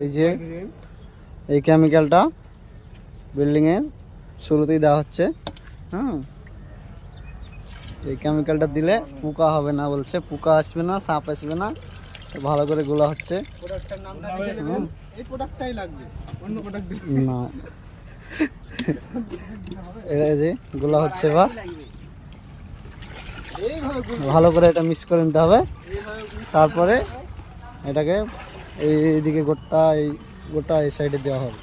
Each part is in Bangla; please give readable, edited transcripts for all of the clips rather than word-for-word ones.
এই যে এই কেমিক্যালটা বিল্ডিংয়ের শুরুতেই দেওয়া হচ্ছে। হ্যাঁ, এই কেমিক্যালটা দিলে পোকা হবে না বলছে, পোকা আসবে না, সাপ আসবে না। ভালো করে গোলা হচ্ছে না, এটা যে গোলা হচ্ছে। এবার ভালো করে এটা মিক্স করে নিতে হবে। তারপরে এটাকে এইদিকে গোটা এই সাইডে দেওয়া হবে।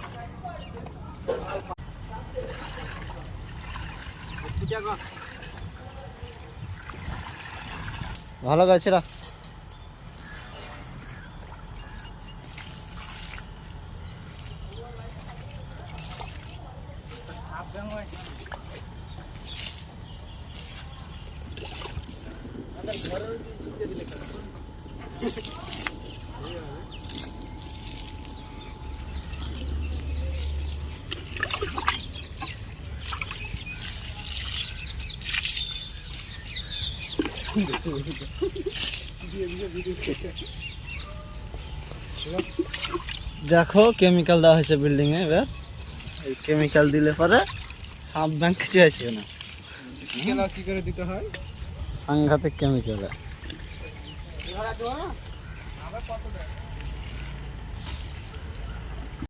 ভালো গাছ এরা। দেখো কেমিক্যাল দেওয়া হয়েছে বিল্ডিং এ। এবার এই কেমিক্যাল দিলে পরে সাপ ব্যাংক কিছু আসবে না। কি করে দিতে হয়? সাংঘাতিক কেমিক্যাল।